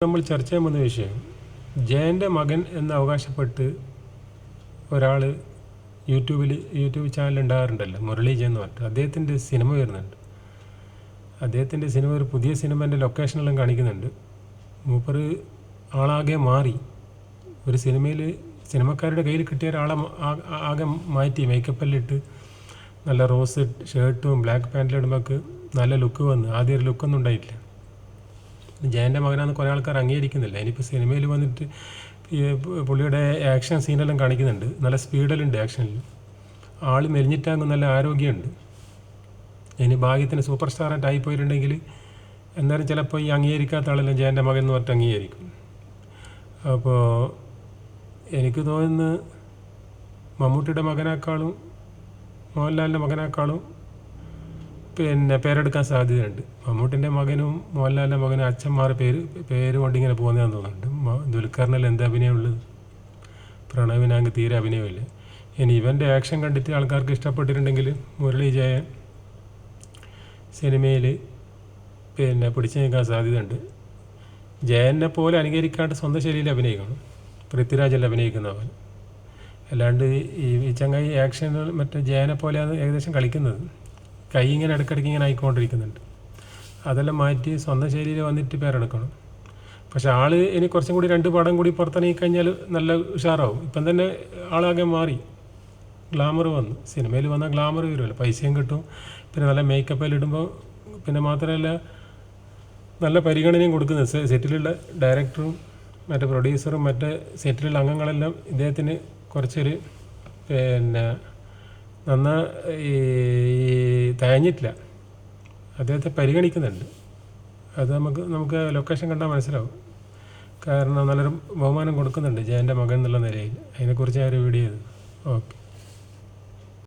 നമ്മൾ ചർച്ച ചെയ്യാൻ വന്ന വിഷയം ജയൻ്റെ മകൻ എന്ന് അവകാശപ്പെട്ട് ഒരാൾ യൂട്യൂബ് ചാനൽ ഉണ്ടാകാറുണ്ടല്ലോ, മുരളി ജയൻ എന്ന് പറഞ്ഞിട്ട്. അദ്ദേഹത്തിൻ്റെ സിനിമ വരുന്നുണ്ട്. അദ്ദേഹത്തിൻ്റെ സിനിമ ഒരു പുതിയ സിനിമേൻ്റെ ലൊക്കേഷനെല്ലാം കാണിക്കുന്നുണ്ട്. മൂപ്പർ ആളാകെ മാറി. ഒരു സിനിമക്കാരുടെ കയ്യിൽ കിട്ടിയ ഒരാളെ ആകെ മാറ്റി, മേക്കപ്പെല്ലാം ഇട്ട് നല്ല റോസ് ഷർട്ടും ബ്ലാക്ക് പാൻറ്റിലും ഇടുമ്പോൾ നല്ല ലുക്ക് വന്ന്. ആദ്യം ഒരു ലുക്കൊന്നും ഉണ്ടായിട്ടില്ല. ജയൻ്റെ മകനാന്ന് കുറേ ആൾക്കാർ അംഗീകരിക്കുന്നില്ല. ഇനിയിപ്പോൾ സിനിമയിൽ വന്നിട്ട് പുള്ളിയുടെ ആക്ഷൻ സീനെല്ലാം കാണിക്കുന്നുണ്ട്. നല്ല സ്പീഡിലുണ്ട് ആക്ഷനിൽ. ആൾ മെലിഞ്ഞിട്ടാകും, നല്ല ആരോഗ്യമുണ്ട്. ഇനി ഭാഗ്യത്തിന് സൂപ്പർ സ്റ്റാറായിട്ട് ആയിപ്പോയിട്ടുണ്ടെങ്കിൽ എന്നാലും ചിലപ്പോൾ ഈ അംഗീകരിക്കാത്ത ആളെല്ലാം ജയൻ്റെ മകൻ എന്ന് പറഞ്ഞിട്ട് അംഗീകരിക്കും. അപ്പോൾ എനിക്ക് തോന്നുന്നു മമ്മൂട്ടിയുടെ മകനേക്കാളും മോഹൻലാലിൻ്റെ മകനേക്കാളും പേരെടുക്കാൻ സാധ്യതയുണ്ട്. മമ്മൂട്ടിൻ്റെ മകനും മോഹൻലാലിൻ്റെ മകനും അച്ഛന്മാരെ പേര് കൊണ്ടിങ്ങനെ പോകുന്നതെന്ന് തോന്നുന്നുണ്ട്. ദുൽഖറിനെല്ലാം എന്താ അഭിനയമുള്ളത്? പ്രണവിനാങ്ക് തീരെ അഭിനയമില്ല. ഇനി ഇവൻ്റെ ആക്ഷൻ കണ്ടിട്ട് ആൾക്കാർക്ക് ഇഷ്ടപ്പെട്ടിട്ടുണ്ടെങ്കിൽ മുരളി ജയൻ സിനിമയിൽ പിടിച്ചു നിൽക്കാൻ സാധ്യതയുണ്ട്. ജയനെ പോലെ അനുകരിക്കാണ്ട് സ്വന്തം ശൈലിയിൽ അഭിനയിക്കണം. പൃഥ്വിരാജെല്ലാം അഭിനയിക്കുന്നവൻ. അല്ലാണ്ട് ഈ ചങ്ങായി ആക്ഷൻ മറ്റേ ജയനെ പോലെയാണ് ഏകദേശം കളിക്കുന്നത്. കൈ ഇങ്ങനെ ഇടയ്ക്കിടയ്ക്ക് ഇങ്ങനെ ആയിക്കൊണ്ടിരിക്കുന്നുണ്ട്. അതെല്ലാം മാറ്റി സ്വന്തം ശൈലിയിൽ വന്നിട്ട് പേരെടുക്കണം. പക്ഷെ ആൾ ഇനി കുറച്ചും കൂടി 2 പടം കൂടി പുറത്തിറങ്ങി കഴിഞ്ഞാൽ നല്ല ഉഷാറാവും. ഇപ്പം തന്നെ ആളാകെ മാറി, ഗ്ലാമർ വന്നു. സിനിമയിൽ വന്നാൽ ഗ്ലാമർ വരുമല്ലോ, പൈസയും കിട്ടും, പിന്നെ നല്ല മേക്കപ്പെല്ലാം ഇടുമ്പോൾ. പിന്നെ മാത്രമല്ല നല്ല പരിഗണനയും കൊടുക്കുന്നത്. സെറ്റിലുള്ള ഡയറക്ടറും മറ്റേ പ്രൊഡ്യൂസറും മറ്റേ സെറ്റിലുള്ള അംഗങ്ങളെല്ലാം ഇദ്ദേഹത്തിന് കുറച്ചൊരു ഈ തഴഞ്ഞിട്ടില്ല, അദ്ദേഹത്തെ പരിഗണിക്കുന്നുണ്ട്. അത് നമുക്ക് ലൊക്കേഷൻ കണ്ടാൽ മനസ്സിലാവും. കാരണം നല്ലൊരു ബഹുമാനം കൊടുക്കുന്നുണ്ട് ജയൻ്റെ മകൻ എന്നുള്ള നിലയിൽ. അതിനെക്കുറിച്ച് ഞാൻ ഒരു വീഡിയോ ചെയ്തു. ഓക്കെ.